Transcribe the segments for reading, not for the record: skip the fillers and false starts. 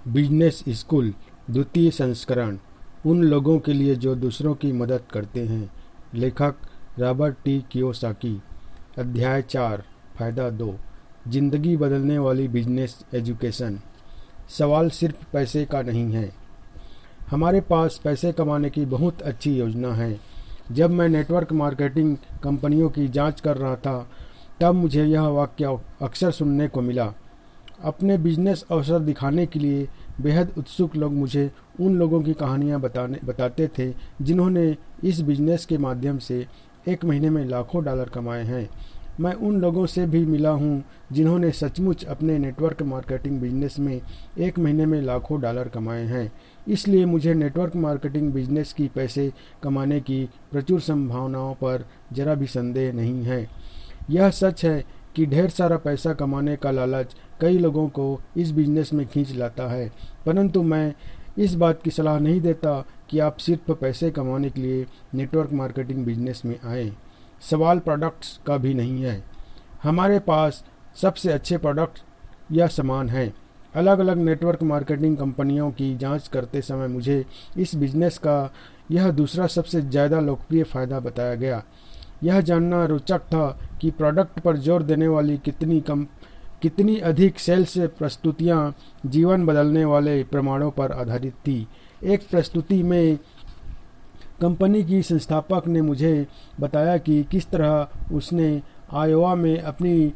Business school द्वितीय संस्करण, उन लोगों के लिए जो दूसरों की मदद करते हैं। लेखक रॉबर्ट टी कियोसाकी। अध्याय 4, फायदा 2, जिंदगी बदलने वाली बिजनेस एजुकेशन। सवाल सिर्फ पैसे का नहीं है। हमारे पास पैसे कमाने की बहुत अच्छी योजना है। जब मैं नेटवर्क मार्केटिंग कंपनियों की जांच कर रहा था, तब मुझे यह वाक्य अक्सर सुनने को मिला। अपने बिजनेस अवसर दिखाने के लिए बेहद उत्सुक लोग मुझे उन लोगों की कहानियां बताते थे जिन्होंने इस बिजनेस के माध्यम से एक महीने में लाखों डॉलर कमाए हैं। मैं उन लोगों से भी मिला हूं जिन्होंने सचमुच अपने नेटवर्क मार्केटिंग बिजनेस में एक महीने में लाखों डॉलर कमाए हैं। इसलिए मुझे नेटवर्क मार्केटिंग बिजनेस की पैसे कमाने की प्रचुर संभावनाओं पर जरा भी संदेह नहीं है। यह सच है कि ढेर सारा पैसा कमाने का लालच कई लोगों को इस बिजनेस में खींच लाता है, परंतु मैं इस बात की सलाह नहीं देता कि आप सिर्फ पैसे कमाने के लिए नेटवर्क मार्केटिंग बिजनेस में आए। सवाल प्रोडक्ट्स का भी नहीं है। हमारे पास सबसे अच्छे प्रोडक्ट या सामान हैं। अलग अलग नेटवर्क मार्केटिंग कंपनियों की जांच करते समय मुझे इस बिजनेस का यह दूसरा सबसे ज़्यादा लोकप्रिय फ़ायदा बताया गया। यह जानना रोचक था कि प्रोडक्ट पर जोर देने वाली कितनी अधिक सेल्स प्रस्तुतियां जीवन बदलने वाले प्रमाणों पर आधारित थी। एक प्रस्तुति में कंपनी की संस्थापक ने मुझे बताया कि किस तरह उसने आयोवा में अपनी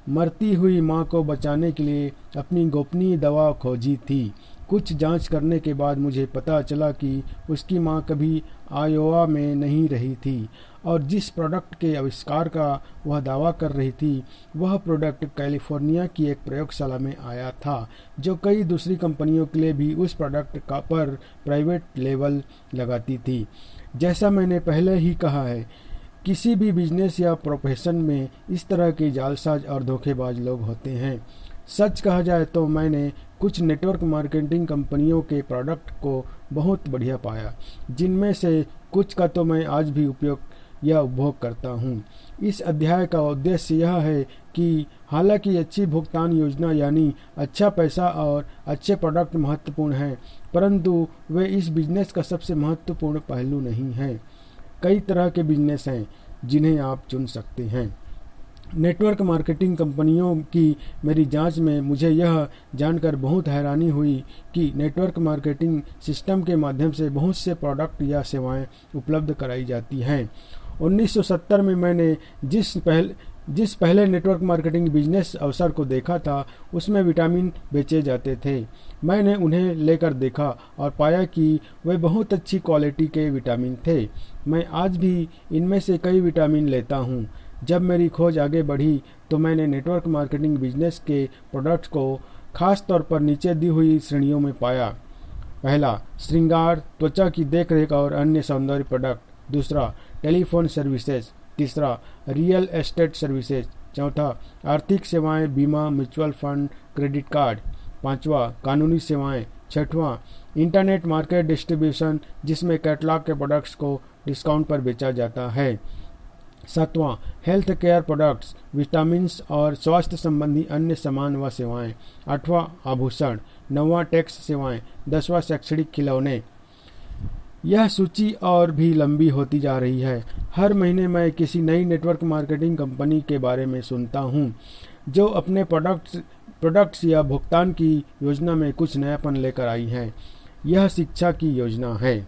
मरती हुई मां को बचाने के लिए अपनी गोपनीय दवा खोजी थी। कुछ जांच करने के बाद मुझे पता चला कि उसकी मां कभी आयोवा में नहीं रही थी और जिस प्रोडक्ट के आविष्कार का वह दावा कर रही थी, वह प्रोडक्ट कैलिफोर्निया की एक प्रयोगशाला में आया था, जो कई दूसरी कंपनियों के लिए भी उस प्रोडक्ट का पर प्राइवेट लेबल लगाती थी। जैसा मैंने पहले ही कहा है, किसी भी बिजनेस या प्रोफेशन में इस तरह के जालसाज और धोखेबाज लोग होते हैं। सच कहा जाए तो मैंने कुछ नेटवर्क मार्केटिंग कंपनियों के प्रोडक्ट को बहुत बढ़िया पाया, जिनमें से कुछ का तो मैं आज भी उपयोग या उपभोग करता हूँ। इस अध्याय का उद्देश्य यह है कि हालांकि अच्छी भुगतान योजना यानी अच्छा पैसा और अच्छे प्रोडक्ट महत्वपूर्ण हैं, परंतु वे इस बिजनेस का सबसे महत्वपूर्ण पहलू नहीं हैं। कई तरह के बिजनेस हैं जिन्हें आप चुन सकते हैं। नेटवर्क मार्केटिंग कंपनियों की मेरी जांच में मुझे यह जानकर बहुत हैरानी हुई कि नेटवर्क मार्केटिंग सिस्टम के माध्यम से बहुत से प्रोडक्ट या सेवाएं उपलब्ध कराई जाती हैं। 1970 में मैंने जिस पहले नेटवर्क मार्केटिंग बिजनेस अवसर को देखा था, उसमें विटामिन बेचे जाते थे। मैंने उन्हें लेकर देखा और पाया कि वे बहुत अच्छी क्वालिटी के विटामिन थे। मैं आज भी इनमें से कई विटामिन लेता हूँ। जब मेरी खोज आगे बढ़ी तो मैंने नेटवर्क मार्केटिंग बिजनेस के प्रोडक्ट्स को खास तौर पर नीचे दी हुई श्रेणियों में पाया। पहला, श्रृंगार, त्वचा की देखरेख और अन्य सौंदर्य प्रोडक्ट। दूसरा, टेलीफोन सर्विसेज। तीसरा, रियल एस्टेट सर्विसेज। चौथा, आर्थिक सेवाएं, बीमा, म्यूचुअल फंड, क्रेडिट कार्ड। पांचवा, कानूनी सेवाएं। छठवां, इंटरनेट मार्केट डिस्ट्रीब्यूशन, जिसमें कैटलॉग के प्रोडक्ट्स को डिस्काउंट पर बेचा जाता है। सातवां, हेल्थ केयर प्रोडक्ट्स, विटामिन्स और स्वास्थ्य संबंधी अन्य सामान व सेवाएं। आठवां, आभूषण। नौवां, टैक्स सेवाएं। 10वां, शैक्षणिक खिलौने। यह सूची और भी लंबी होती जा रही है। हर महीने मैं किसी नई नेटवर्क मार्केटिंग कंपनी के बारे में सुनता हूं, जो अपने प्रोडक्ट्स या भुगतान की योजना में कुछ नयापन लेकर आई है। यह शिक्षा की योजना है।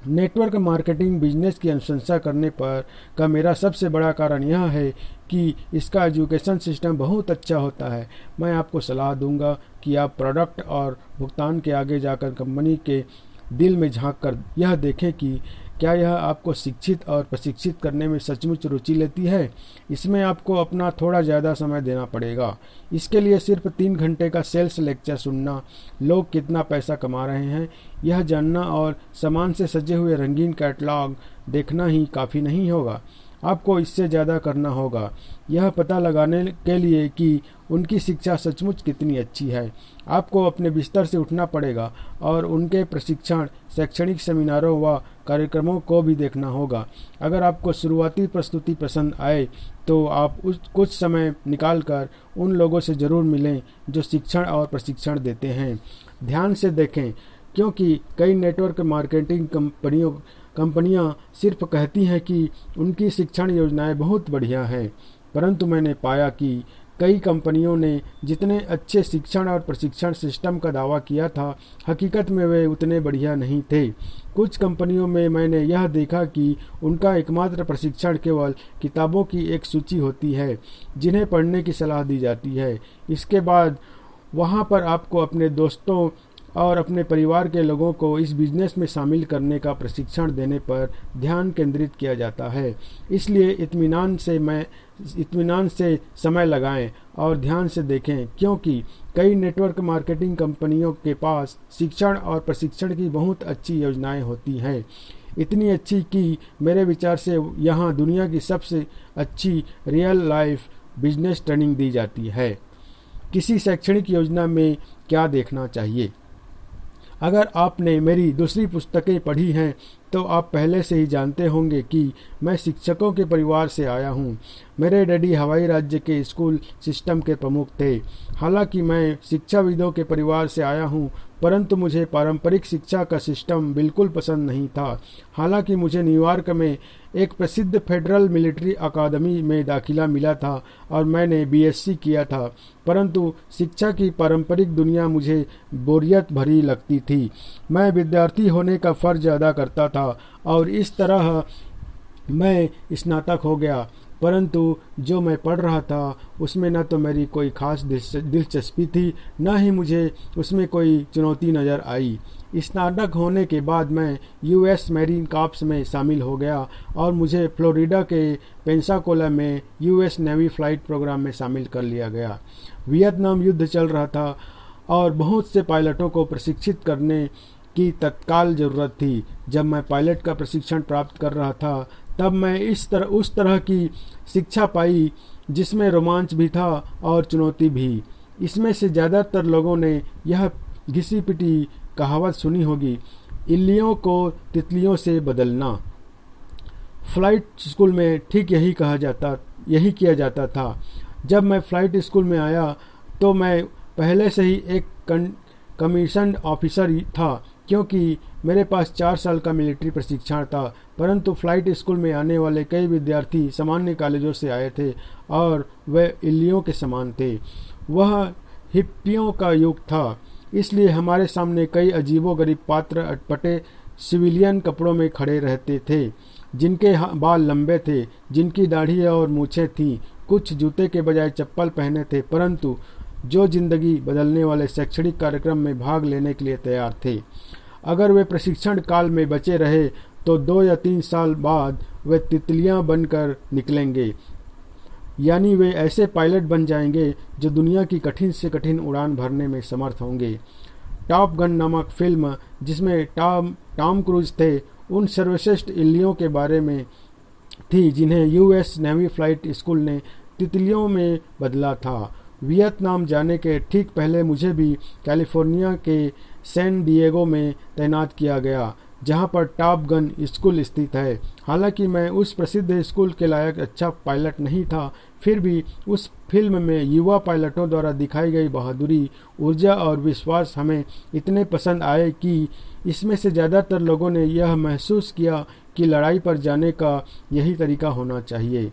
नेटवर्क मार्केटिंग बिजनेस की अनुशंसा करने पर का मेरा सबसे बड़ा कारण यह है कि इसका एजुकेशन सिस्टम बहुत अच्छा होता है। मैं आपको सलाह दूंगा कि आप प्रोडक्ट और भुगतान के आगे जाकर कंपनी के दिल में झांक कर यह देखें कि क्या यह आपको शिक्षित और प्रशिक्षित करने में सचमुच रुचि लेती है। इसमें आपको अपना थोड़ा ज़्यादा समय देना पड़ेगा। इसके लिए सिर्फ 3 घंटे का सेल्स लेक्चर सुनना, लोग कितना पैसा कमा रहे हैं यह जानना और सामान से सजे हुए रंगीन कैटलॉग देखना ही काफ़ी नहीं होगा। आपको इससे ज़्यादा करना होगा यह पता लगाने के लिए कि उनकी शिक्षा सचमुच कितनी अच्छी है। आपको अपने बिस्तर से उठना पड़ेगा और उनके प्रशिक्षण, शैक्षणिक सेमिनारों व कार्यक्रमों को भी देखना होगा। अगर आपको शुरुआती प्रस्तुति पसंद आए तो आप कुछ समय निकालकर उन लोगों से ज़रूर मिलें जो शिक्षण और प्रशिक्षण देते हैं। ध्यान से देखें, क्योंकि कई नेटवर्क मार्केटिंग कंपनियां सिर्फ कहती हैं कि उनकी शिक्षण योजनाएं बहुत बढ़िया हैं, परंतु मैंने पाया कि कई कंपनियों ने जितने अच्छे शिक्षण और प्रशिक्षण सिस्टम का दावा किया था, हकीकत में वे उतने बढ़िया नहीं थे। कुछ कंपनियों में मैंने यह देखा कि उनका एकमात्र प्रशिक्षण केवल किताबों की एक सूची होती है जिन्हें पढ़ने की सलाह दी जाती है। इसके बाद वहाँ पर आपको अपने दोस्तों और अपने परिवार के लोगों को इस बिजनेस में शामिल करने का प्रशिक्षण देने पर ध्यान केंद्रित किया जाता है। इसलिए इत्मीनान से समय लगाएं और ध्यान से देखें, क्योंकि कई नेटवर्क मार्केटिंग कंपनियों के पास शिक्षण और प्रशिक्षण की बहुत अच्छी योजनाएं होती हैं। इतनी अच्छी कि मेरे विचार से यहाँ दुनिया की सबसे अच्छी रियल लाइफ बिजनेस ट्रेनिंग दी जाती है। किसी शैक्षणिक योजना में क्या देखना चाहिए? अगर आपने मेरी दूसरी पुस्तकें पढ़ी हैं तो आप पहले से ही जानते होंगे कि मैं शिक्षकों के परिवार से आया हूँ। मेरे डैडी हवाई राज्य के स्कूल सिस्टम के प्रमुख थे। हालांकि मैं शिक्षाविदों के परिवार से आया हूँ, परंतु मुझे पारंपरिक शिक्षा का सिस्टम बिल्कुल पसंद नहीं था। हालांकि मुझे न्यूयॉर्क में एक प्रसिद्ध फेडरल मिलिट्री अकादमी में दाखिला मिला था और मैंने बीएससी किया था, परंतु शिक्षा की पारंपरिक दुनिया मुझे बोरियत भरी लगती थी। मैं विद्यार्थी होने का फर्ज अदा करता था और इस तरह मैं स्नातक हो गया, परंतु जो मैं पढ़ रहा था उसमें न तो मेरी कोई खास दिलचस्पी थी, न ही मुझे उसमें कोई चुनौती नज़र आई। स्नातक होने के बाद मैं यूएस मैरीन कॉर्प्स में शामिल हो गया और मुझे फ्लोरिडा के पेंसाकोला में यूएस नेवी फ्लाइट प्रोग्राम में शामिल कर लिया गया। वियतनाम युद्ध चल रहा था और बहुत से पायलटों को प्रशिक्षित करने की तत्काल ज़रूरत थी। जब मैं पायलट का प्रशिक्षण प्राप्त कर रहा था तब मैं उस तरह की शिक्षा पाई जिसमें रोमांच भी था और चुनौती भी। इसमें से ज़्यादातर लोगों ने यह घिसी पिटी कहावत सुनी होगी, इल्लियों को तितलियों से बदलना। फ्लाइट स्कूल में ठीक यही किया जाता था। जब मैं फ्लाइट स्कूल में आया तो मैं पहले से ही एक कमीशन्ड ऑफिसर था, क्योंकि मेरे पास 4 साल का मिलिट्री प्रशिक्षण था। परंतु फ्लाइट स्कूल में आने वाले कई विद्यार्थी सामान्य कॉलेजों से आए थे और वे इल्लियों के समान थे। वह हिप्पियों का युग था, इसलिए हमारे सामने कई अजीबोगरीब पात्र अटपटे सिविलियन कपड़ों में खड़े रहते थे, जिनके बाल लंबे थे, जिनकी दाढ़ी और मूछें थीं। कुछ जूते के बजाय चप्पल पहने थे, परंतु जो जिंदगी बदलने वाले शैक्षणिक कार्यक्रम में भाग लेने के लिए तैयार थे। अगर वे प्रशिक्षण काल में बचे रहे तो 2 या 3 साल बाद वे तितलियां बनकर निकलेंगे, यानी वे ऐसे पायलट बन जाएंगे जो दुनिया की कठिन से कठिन उड़ान भरने में समर्थ होंगे। टॉप गन नामक फिल्म, जिसमें टॉम क्रूज थे, उन सर्वश्रेष्ठ इल्लियों के बारे में थी जिन्हें यूएस नेवी फ्लाइट स्कूल ने तितलियों में बदला था। वियतनाम जाने के ठीक पहले मुझे भी कैलिफोर्निया के सैन डिएगो में तैनात किया गया, जहां पर टॉप गन स्कूल स्थित है। हालांकि मैं उस प्रसिद्ध स्कूल के लायक अच्छा पायलट नहीं था, फिर भी उस फिल्म में युवा पायलटों द्वारा दिखाई गई बहादुरी, ऊर्जा और विश्वास हमें इतने पसंद आए कि इसमें से ज़्यादातर लोगों ने यह महसूस किया कि लड़ाई पर जाने का यही तरीका होना चाहिए।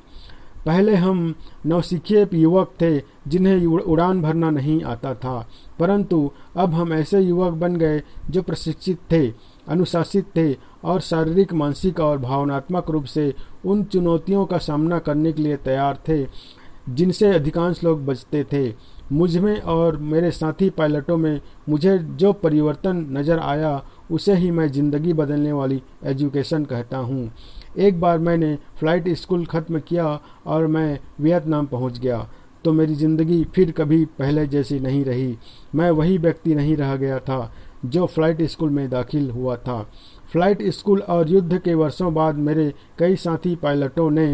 पहले हम नौसिखिए युवक थे जिन्हें उड़ान भरना नहीं आता था, परंतु अब हम ऐसे युवक बन गए जो प्रशिक्षित थे, अनुशासित थे और शारीरिक, मानसिक और भावनात्मक रूप से उन चुनौतियों का सामना करने के लिए तैयार थे जिनसे अधिकांश लोग बचते थे। मुझमें और मेरे साथी पायलटों में मुझे जो परिवर्तन नज़र आया उसे ही मैं ज़िंदगी बदलने वाली एजुकेशन कहता हूँ। एक बार मैंने फ़्लाइट स्कूल ख़त्म किया और मैं वियतनाम पहुँच गया तो मेरी ज़िंदगी फिर कभी पहले जैसी नहीं रही। मैं वही व्यक्ति नहीं रह गया था जो फ़्लाइट स्कूल में दाखिल हुआ था। फ्लाइट स्कूल और युद्ध के वर्षों बाद मेरे कई साथी पायलटों ने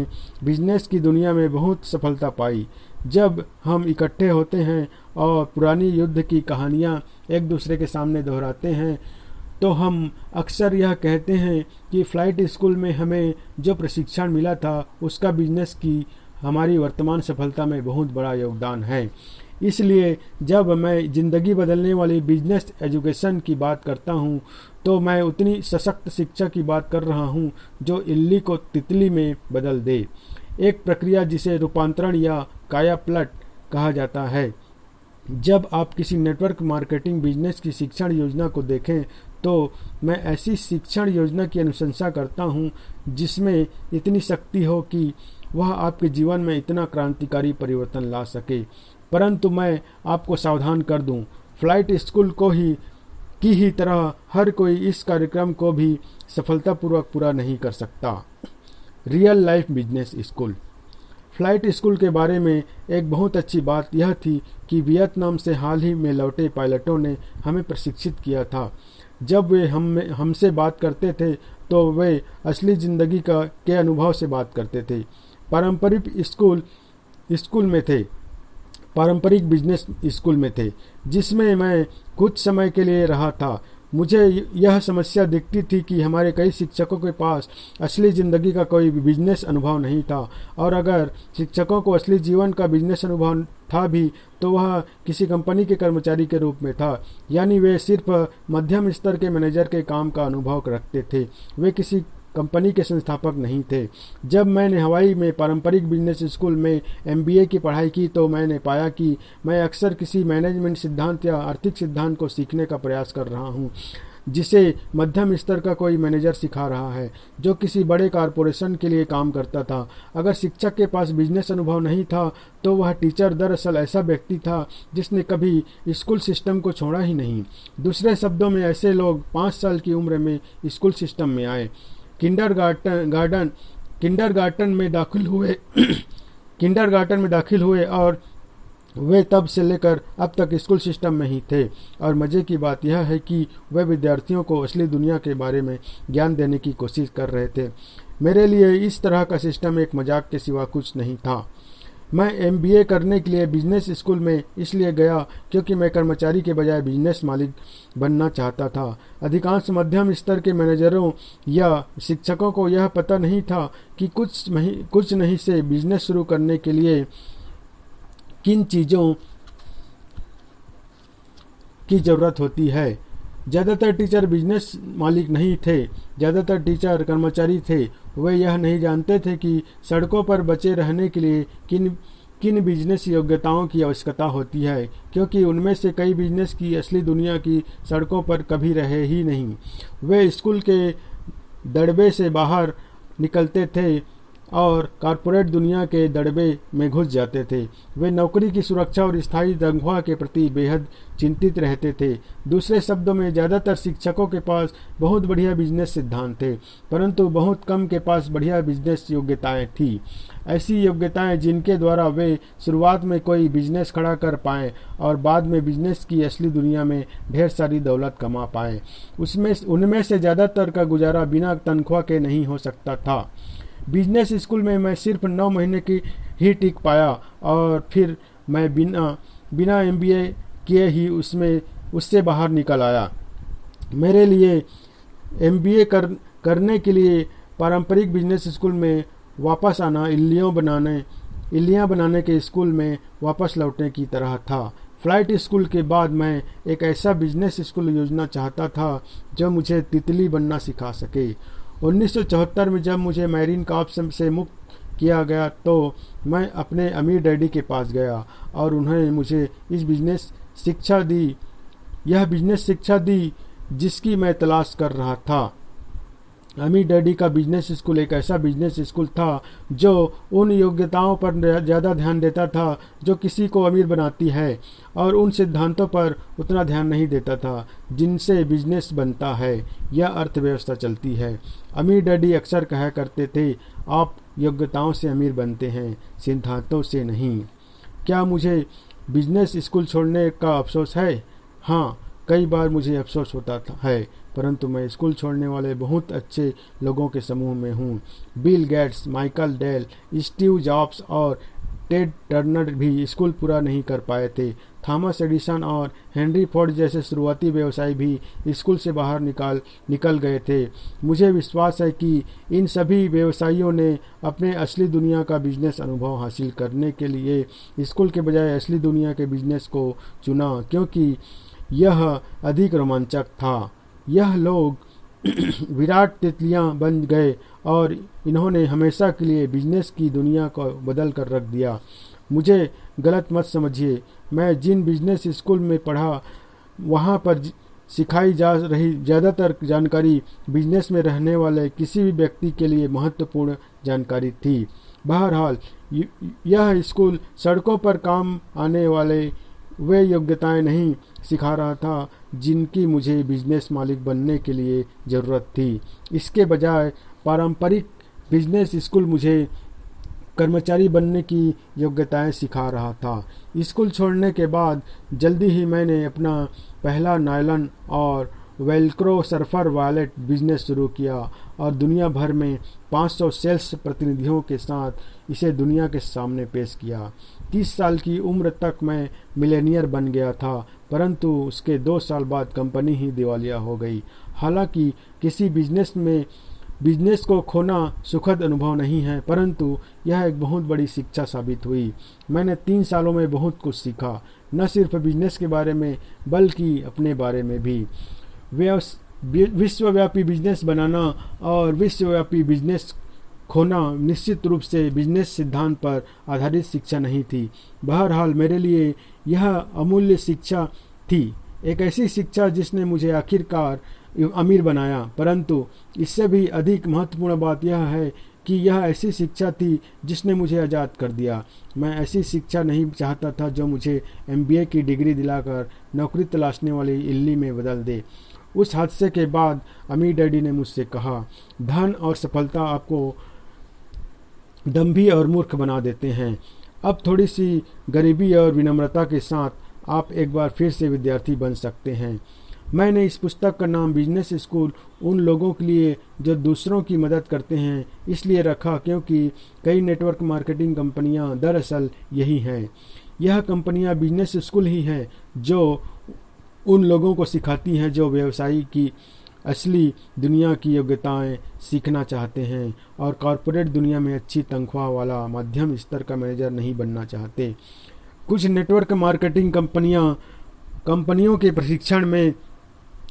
बिजनेस की दुनिया में बहुत सफलता पाई। जब हम इकट्ठे होते हैं और पुरानी युद्ध की कहानियाँ एक दूसरे के सामने दोहराते हैं तो हम अक्सर यह कहते हैं कि फ्लाइट स्कूल में हमें जो प्रशिक्षण मिला था उसका बिजनेस की हमारी वर्तमान सफलता में बहुत बड़ा योगदान है। इसलिए जब मैं ज़िंदगी बदलने वाली बिजनेस एजुकेशन की बात करता हूँ तो मैं उतनी सशक्त शिक्षा की बात कर रहा हूँ जो इल्ली को तितली में बदल दे, एक प्रक्रिया जिसे रूपांतरण या कायापलट कहा जाता है। जब आप किसी नेटवर्क मार्केटिंग बिजनेस की शिक्षण योजना को देखें तो मैं ऐसी शिक्षण योजना की अनुशंसा करता हूं जिसमें इतनी शक्ति हो कि वह आपके जीवन में इतना क्रांतिकारी परिवर्तन ला सके। परंतु मैं आपको सावधान कर दूं, फ्लाइट स्कूल की ही तरह हर कोई इस कार्यक्रम को भी सफलतापूर्वक पूरा नहीं कर सकता। Real life business school. Flight school के बारे में एक बहुत अच्छी बात यह थी कि वियतनाम से हाल ही में लौटे पायलटों ने हमें प्रशिक्षित किया था। जब वे हमसे बात करते थे तो वे असली ज़िंदगी के अनुभव से बात करते थे। पारंपरिक बिजनेस स्कूल में थे जिसमें मैं कुछ समय के लिए रहा था। मुझे यह समस्या दिखती थी कि हमारे कई शिक्षकों के पास असली ज़िंदगी का कोई बिजनेस अनुभव नहीं था, और अगर शिक्षकों को असली जीवन का बिजनेस अनुभव था भी तो वह किसी कंपनी के कर्मचारी के रूप में था, यानी वे सिर्फ मध्यम स्तर के मैनेजर के काम का अनुभव रखते थे, वे किसी कंपनी के संस्थापक नहीं थे। जब मैंने हवाई में पारंपरिक बिजनेस स्कूल में MBA की पढ़ाई की तो मैंने पाया कि मैं अक्सर किसी मैनेजमेंट सिद्धांत या आर्थिक सिद्धांत को सीखने का प्रयास कर रहा हूँ जिसे मध्यम स्तर का कोई मैनेजर सिखा रहा है जो किसी बड़े कारपोरेशन के लिए काम करता था। अगर शिक्षक के पास बिजनेस अनुभव नहीं था तो वह टीचर दरअसल ऐसा व्यक्ति था जिसने कभी स्कूल सिस्टम को छोड़ा ही नहीं। दूसरे शब्दों में ऐसे लोग 5 साल की उम्र में स्कूल सिस्टम में आए, किंडरगार्टन में दाखिल हुए और वे तब से लेकर अब तक स्कूल सिस्टम में ही थे। और मज़े की बात यह है कि वे विद्यार्थियों को असली दुनिया के बारे में ज्ञान देने की कोशिश कर रहे थे। मेरे लिए इस तरह का सिस्टम एक मजाक के सिवा कुछ नहीं था। मैं MBA करने के लिए बिजनेस स्कूल में इसलिए गया क्योंकि मैं कर्मचारी के बजाय बिजनेस मालिक बनना चाहता था। अधिकांश मध्यम स्तर के मैनेजरों या शिक्षकों को यह पता नहीं था कि कुछ नहीं से बिजनेस शुरू करने के लिए किन चीज़ों की ज़रूरत होती है। ज़्यादातर टीचर बिजनेस मालिक नहीं थे, ज़्यादातर टीचर कर्मचारी थे। वे यह नहीं जानते थे कि सड़कों पर बचे रहने के लिए किन बिजनेस योग्यताओं की आवश्यकता होती है, क्योंकि उनमें से कई बिजनेस की असली दुनिया की सड़कों पर कभी रहे ही नहीं। वे स्कूल के दड़बे से बाहर निकलते थे और कॉरपोरेट दुनिया के दड़बे में घुस जाते थे। वे नौकरी की सुरक्षा और स्थायी तनख्वाह के प्रति बेहद चिंतित रहते थे। दूसरे शब्दों में ज़्यादातर शिक्षकों के पास बहुत बढ़िया बिजनेस सिद्धांत थे, परंतु बहुत कम के पास बढ़िया बिजनेस योग्यताएं थी, ऐसी योग्यताएं जिनके द्वारा वे शुरुआत में कोई बिजनेस खड़ा कर पाएं और बाद में बिजनेस की असली दुनिया में ढेर सारी दौलत कमा पाएं। उनमें से ज़्यादातर का गुजारा बिना तनख्वाह के नहीं हो सकता था। बिजनेस स्कूल में मैं सिर्फ 9 महीने की ही टिक पाया और फिर मैं बिना MBA किए ही उससे बाहर निकल आया। मेरे लिए MBA करने के लिए पारंपरिक बिजनेस स्कूल में वापस आना इल्लियाँ बनाने के स्कूल में वापस लौटने की तरह था। फ्लाइट स्कूल के बाद मैं एक ऐसा बिजनेस स्कूल योजना चाहता था जो मुझे तितली बनना सिखा सके। 1974 में जब मुझे मैरीन कॉर्प्स से मुक्त किया गया तो मैं अपने अमीर डैडी के पास गया और उन्होंने मुझे यह बिजनेस शिक्षा दी जिसकी मैं तलाश कर रहा था। अमीर डैडी का बिजनेस स्कूल एक ऐसा बिजनेस स्कूल था जो उन योग्यताओं पर ज़्यादा ध्यान देता था जो किसी को अमीर बनाती है, और उन सिद्धांतों पर उतना ध्यान नहीं देता था जिनसे बिजनेस बनता है या अर्थव्यवस्था चलती है। अमीर डैडी अक्सर कहा करते थे, आप योग्यताओं से अमीर बनते हैं, सिद्धांतों से नहीं। क्या मुझे बिजनेस स्कूल छोड़ने का अफसोस है? हाँ, कई बार मुझे अफसोस होता है, परंतु मैं स्कूल छोड़ने वाले बहुत अच्छे लोगों के समूह में हूँ। Bill Gates, Michael Dell, Steve jobs और टेड टर्नर भी स्कूल पूरा नहीं कर पाए थे। थॉमस एडिसन और हेनरी फोर्ड जैसे शुरुआती व्यवसायी भी स्कूल से बाहर निकल गए थे। मुझे विश्वास है कि इन सभी व्यवसायियों ने अपने असली दुनिया का बिजनेस अनुभव हासिल करने के लिए स्कूल के बजाय असली दुनिया के बिजनेस को चुना, क्योंकि यह अधिक रोमांचक था। यह लोग विराट तितलियां बन गए और इन्होंने हमेशा के लिए बिजनेस की दुनिया को बदल कर रख दिया। मुझे गलत मत समझिए, मैं जिन बिजनेस स्कूल में पढ़ा वहाँ पर सिखाई जा रही ज़्यादातर जानकारी बिजनेस में रहने वाले किसी भी व्यक्ति के लिए महत्वपूर्ण जानकारी थी। बहरहाल यह स्कूल सड़कों पर काम आने वाले वे योग्यताएं नहीं सिखा रहा था जिनकी मुझे बिजनेस मालिक बनने के लिए ज़रूरत थी। इसके बजाय पारंपरिक बिजनेस स्कूल मुझे कर्मचारी बनने की योग्यताएं सिखा रहा था। स्कूल छोड़ने के बाद जल्दी ही मैंने अपना पहला नायलॉन और वेल्क्रो सर्फर वॉलेट बिजनेस शुरू किया और दुनिया भर में 500 सेल्स प्रतिनिधियों के साथ इसे दुनिया के सामने पेश किया। 30 साल की उम्र तक मैं मिलेनियर बन गया था, परंतु उसके 2 साल बाद कंपनी ही दिवालिया हो गई। हालांकि किसी बिजनेस को खोना सुखद अनुभव नहीं है, परंतु यह एक बहुत बड़ी शिक्षा साबित हुई। मैंने 3 सालों में बहुत कुछ सीखा, न सिर्फ बिजनेस के बारे में बल्कि अपने बारे में भी। विश्वव्यापी बिजनेस बनाना और विश्वव्यापी बिजनेस खोना निश्चित रूप से बिजनेस सिद्धांत पर आधारित शिक्षा नहीं थी। बहरहाल मेरे लिए यह अमूल्य शिक्षा थी, एक ऐसी शिक्षा जिसने मुझे आखिरकार अमीर बनाया। परंतु इससे भी अधिक महत्वपूर्ण बात यह है कि यह ऐसी शिक्षा थी जिसने मुझे आज़ाद कर दिया। मैं ऐसी शिक्षा नहीं चाहता था जो मुझे MBA की डिग्री दिलाकर नौकरी तलाशने वाली इल्ली में बदल दे। उस हादसे के बाद अमीर डैडी ने मुझसे कहा, धन और सफलता आपको दंभी और मूर्ख बना देते हैं। अब थोड़ी सी गरीबी और विनम्रता के साथ आप एक बार फिर से विद्यार्थी बन सकते हैं। मैंने इस पुस्तक का नाम बिजनेस स्कूल उन लोगों के लिए जो दूसरों की मदद करते हैं इसलिए रखा क्योंकि कई नेटवर्क मार्केटिंग कंपनियां दरअसल यही हैं। यह कंपनियां बिजनेस स्कूल ही हैं जो उन लोगों को सिखाती हैं जो व्यवसाय की असली दुनिया की योग्यताएं सीखना चाहते हैं और कॉरपोरेट दुनिया में अच्छी तनख्वाह वाला मध्यम स्तर का मैनेजर नहीं बनना चाहते। कुछ नेटवर्क मार्केटिंग कंपनियों के प्रशिक्षण में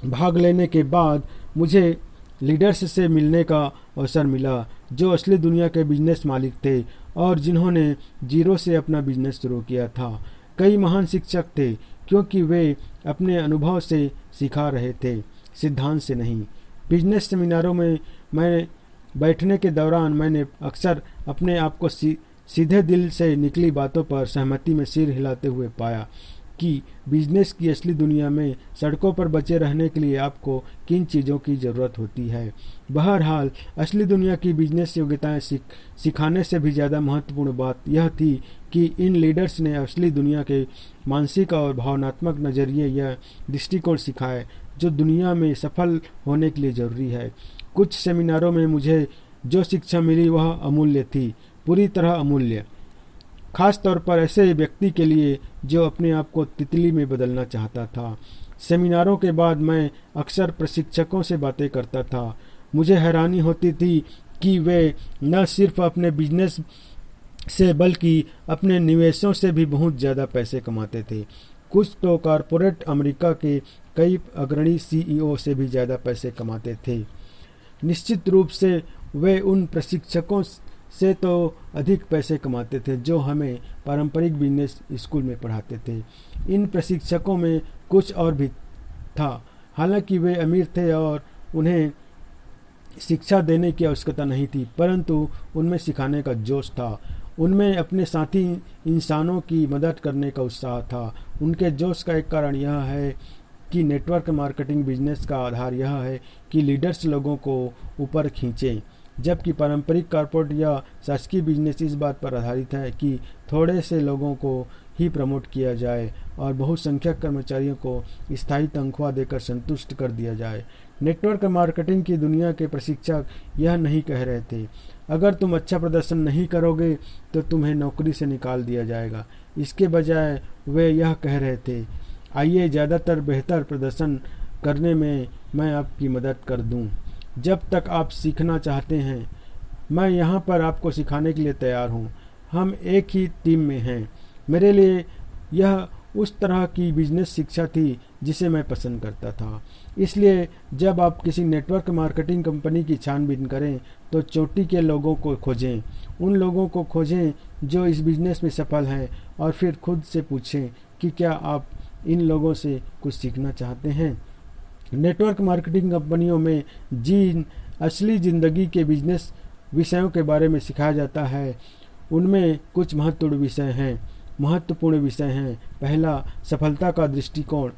भाग लेने के बाद मुझे लीडर्स से मिलने का अवसर मिला जो असली दुनिया के बिजनेस मालिक थे और जिन्होंने जीरो से अपना बिजनेस शुरू किया था। कई महान शिक्षक थे क्योंकि वे अपने अनुभव से सिखा रहे थे, सिद्धांत से नहीं। बिजनेस सेमिनारों में मैं बैठने के दौरान मैंने अक्सर अपने आप को सीधे दिल से निकली बातों पर सहमति में सिर हिलाते हुए पाया कि बिजनेस की असली दुनिया में सड़कों पर बचे रहने के लिए आपको किन चीज़ों की ज़रूरत होती है। बहरहाल असली दुनिया की बिजनेस योग्यताएं सिखाने से भी ज़्यादा महत्वपूर्ण बात यह थी कि इन लीडर्स ने असली दुनिया के मानसिक और भावनात्मक नज़रिए या दृष्टिकोण सिखाए जो दुनिया में सफल होने के लिए ज़रूरी है। कुछ सेमिनारों में मुझे जो शिक्षा मिली वह अमूल्य थी, पूरी तरह अमूल्य, खास तौर पर ऐसे व्यक्ति के लिए जो अपने आप को तितली में बदलना चाहता था। सेमिनारों के बाद मैं अक्सर प्रशिक्षकों से बातें करता था। मुझे हैरानी होती थी कि वे न सिर्फ अपने बिजनेस से बल्कि अपने निवेशों से भी बहुत ज़्यादा पैसे कमाते थे। कुछ तो कॉरपोरेट अमेरिका के कई अग्रणी CEO से भी ज़्यादा पैसे कमाते थे। निश्चित रूप से वे उन प्रशिक्षकों से तो अधिक पैसे कमाते थे जो हमें पारंपरिक बिजनेस स्कूल में पढ़ाते थे। इन प्रशिक्षकों में कुछ और भी था। हालांकि वे अमीर थे और उन्हें शिक्षा देने की आवश्यकता नहीं थी, परंतु उनमें सिखाने का जोश था। उनमें अपने साथी इंसानों की मदद करने का उत्साह था। उनके जोश का एक कारण यह है कि नेटवर्क मार्केटिंग बिजनेस का आधार यह है कि लीडर्स लोगों को ऊपर खींचें, जबकि पारंपरिक कॉर्पोरेट या शासकीय बिजनेस इस बात पर आधारित है कि थोड़े से लोगों को ही प्रमोट किया जाए और बहुसंख्यक कर्मचारियों को स्थायी तनख्वाह देकर संतुष्ट कर दिया जाए। नेटवर्क मार्केटिंग की दुनिया के प्रशिक्षक यह नहीं कह रहे थे, अगर तुम अच्छा प्रदर्शन नहीं करोगे तो तुम्हें नौकरी से निकाल दिया जाएगा। इसके बजाय वे यह कह रहे थे, आइए ज़्यादातर बेहतर प्रदर्शन करने में मैं आपकी मदद कर दूं। जब तक आप सीखना चाहते हैं, मैं यहाँ पर आपको सिखाने के लिए तैयार हूँ। हम एक ही टीम में हैं। मेरे लिए यह उस तरह की बिजनेस शिक्षा थी जिसे मैं पसंद करता था। इसलिए जब आप किसी नेटवर्क मार्केटिंग कंपनी की छानबीन करें तो चोटी के लोगों को खोजें, उन लोगों को खोजें जो इस बिजनेस में सफल हैं, और फिर खुद से पूछें कि क्या आप इन लोगों से कुछ सीखना चाहते हैं। नेटवर्क मार्केटिंग कंपनियों में जिन असली ज़िंदगी के बिजनेस विषयों के बारे में सिखाया जाता है, उनमें कुछ महत्वपूर्ण विषय हैं। पहला, सफलता का दृष्टिकोण।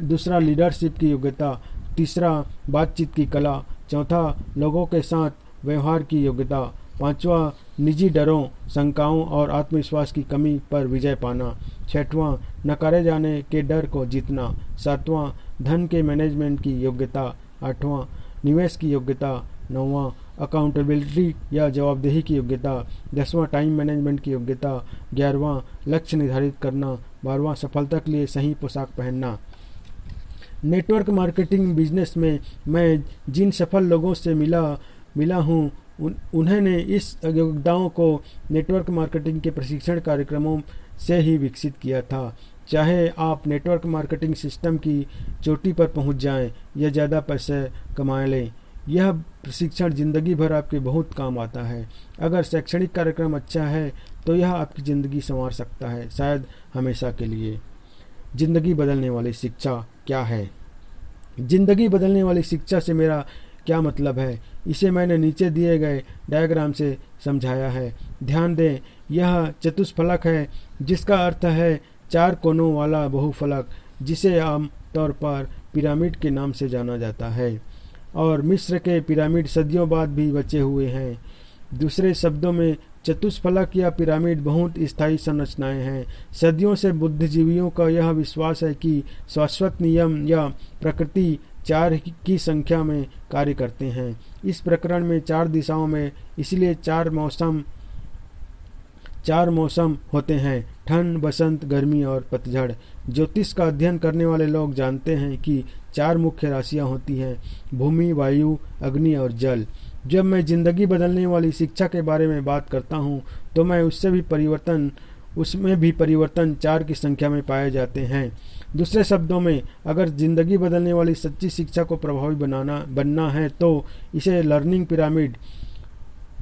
दूसरा, लीडरशिप की योग्यता। तीसरा, बातचीत की कला। चौथा, लोगों के साथ व्यवहार की योग्यता। पांचवा, निजी डरों, शंकाओं और आत्मविश्वास की कमी पर विजय पाना। छठवां, नकारे जाने के डर को जीतना। सातवां, धन के मैनेजमेंट की योग्यता। आठवां, निवेश की योग्यता। नौवां, अकाउंटेबिलिटी या जवाबदेही की योग्यता। 10वां, टाइम मैनेजमेंट की योग्यता। 11वां, लक्ष्य निर्धारित करना। 12वां, सफलता के लिए सही पोशाक पहनना। नेटवर्क मार्केटिंग बिजनेस में मैं जिन सफल लोगों से मिला हूँ, उन्होंने इस योग्यताओं को नेटवर्क मार्केटिंग के प्रशिक्षण कार्यक्रमों से ही विकसित किया था। चाहे आप नेटवर्क मार्केटिंग सिस्टम की चोटी पर पहुंच जाएं या ज़्यादा पैसे कमा लें, यह प्रशिक्षण जिंदगी भर आपके बहुत काम आता है। अगर शैक्षणिक कार्यक्रम अच्छा है तो यह आपकी ज़िंदगी संवार सकता है, शायद हमेशा के लिए। जिंदगी बदलने वाली शिक्षा क्या है? जिंदगी बदलने वाली शिक्षा से मेरा क्या मतलब है, इसे मैंने नीचे दिए गए डायग्राम से समझाया है। ध्यान दें, यह चतुष्फलक है, जिसका अर्थ है 4 कोनों वाला बहुफलक, जिसे आम तौर पर पिरामिड के नाम से जाना जाता है, और मिस्र के पिरामिड सदियों बाद भी बचे हुए हैं। दूसरे शब्दों में, चतुष्फलक या पिरामिड बहुत स्थायी संरचनाएं हैं। सदियों से बुद्धिजीवियों का यह विश्वास है कि शाश्वत नियम या प्रकृति 4 की संख्या में कार्य करते हैं। इस प्रकरण में 4 दिशाओं में इसलिए 4 मौसम होते हैं: ठंड, बसंत, गर्मी और पतझड़। ज्योतिष का अध्ययन करने वाले लोग जानते हैं कि 4 मुख्य राशियां होती हैं: भूमि, वायु, अग्नि और जल। जब मैं जिंदगी बदलने वाली शिक्षा के बारे में बात करता हूं, तो मैं उसमें भी परिवर्तन 4 की संख्या में पाए जाते हैं। दूसरे शब्दों में, अगर जिंदगी बदलने वाली सच्ची शिक्षा को प्रभावी बनना है तो इसे लर्निंग पिरामिड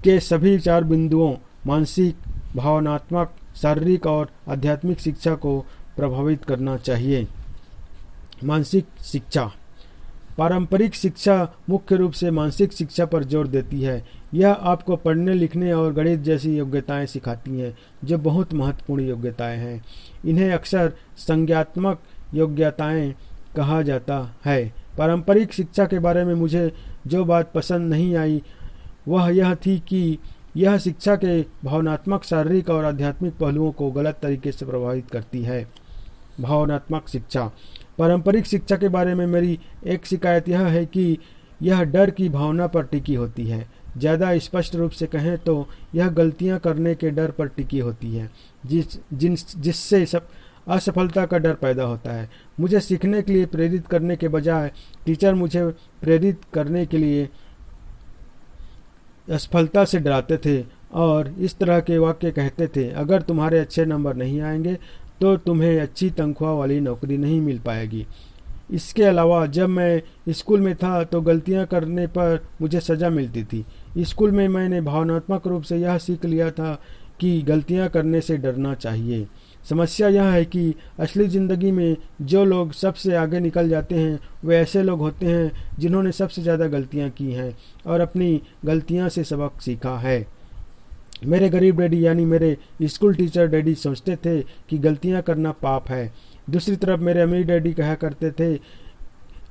के सभी 4 बिंदुओं मानसिक, भावनात्मक, शारीरिक और आध्यात्मिक शिक्षा को प्रभावित करना चाहिए। मानसिक शिक्षा। पारंपरिक शिक्षा मुख्य रूप से मानसिक शिक्षा पर जोर देती है। यह आपको पढ़ने, लिखने और गणित जैसी योग्यताएं सिखाती हैं, जो बहुत महत्वपूर्ण योग्यताएं हैं। इन्हें अक्सर संज्ञानात्मक योग्यताएं कहा जाता है। पारंपरिक शिक्षा के बारे में मुझे जो बात पसंद नहीं आई वह यह थी कि यह शिक्षा के भावनात्मक, शारीरिक और आध्यात्मिक पहलुओं को गलत तरीके से प्रभावित करती है। भावनात्मक शिक्षा। पारंपरिक शिक्षा के बारे में मेरी एक शिकायत यह है कि यह डर की भावना पर टिकी होती है। ज़्यादा स्पष्ट रूप से कहें तो यह गलतियां करने के डर पर टिकी होती है, जिससे असफलता का डर पैदा होता है। मुझे सीखने के लिए प्रेरित करने के बजाय टीचर मुझे प्रेरित करने के लिए असफलता से डराते थे और इस तरह के वाक्य कहते थे, अगर तुम्हारे अच्छे नंबर नहीं आएंगे तो तुम्हें अच्छी तनख्वाह वाली नौकरी नहीं मिल पाएगी। इसके अलावा जब मैं स्कूल में था तो गलतियां करने पर मुझे सज़ा मिलती थी। स्कूल में मैंने भावनात्मक रूप से यह सीख लिया था कि गलतियां करने से डरना चाहिए। समस्या यह है कि असली ज़िंदगी में जो लोग सबसे आगे निकल जाते हैं वे ऐसे लोग होते हैं जिन्होंने सबसे ज़्यादा गलतियां की हैं और अपनी गलतियां से सबक सीखा है। मेरे गरीब डैडी यानी मेरे स्कूल टीचर डैडी सोचते थे कि गलतियां करना पाप है। दूसरी तरफ मेरे अमीर डैडी कहा करते थे,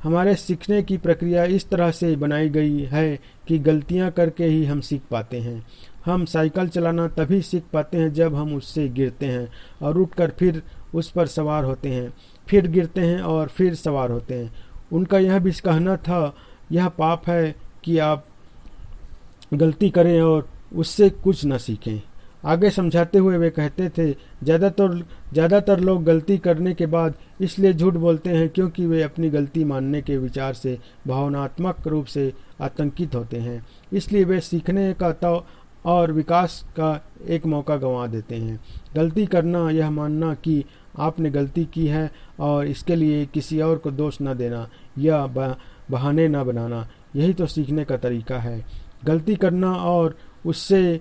हमारे सीखने की प्रक्रिया इस तरह से बनाई गई है कि गलतियां करके ही हम सीख पाते हैं। हम साइकिल चलाना तभी सीख पाते हैं जब हम उससे गिरते हैं और उठकर फिर उस पर सवार होते हैं, फिर गिरते हैं और फिर सवार होते हैं। उनका यह भी कहना था, यह पाप है कि आप गलती करें और उससे कुछ न सीखें। आगे समझाते हुए वे कहते थे, ज़्यादातर लोग गलती करने के बाद इसलिए झूठ बोलते हैं क्योंकि वे अपनी गलती मानने के विचार से भावनात्मक रूप से आतंकित होते हैं। इसलिए वे सीखने का और विकास का एक मौका गंवा देते हैं। गलती करना, यह मानना कि आपने गलती की है और इसके लिए किसी और को दोष न देना या बहाने न बनाना, यही तो सीखने का तरीका है। गलती करना और उसे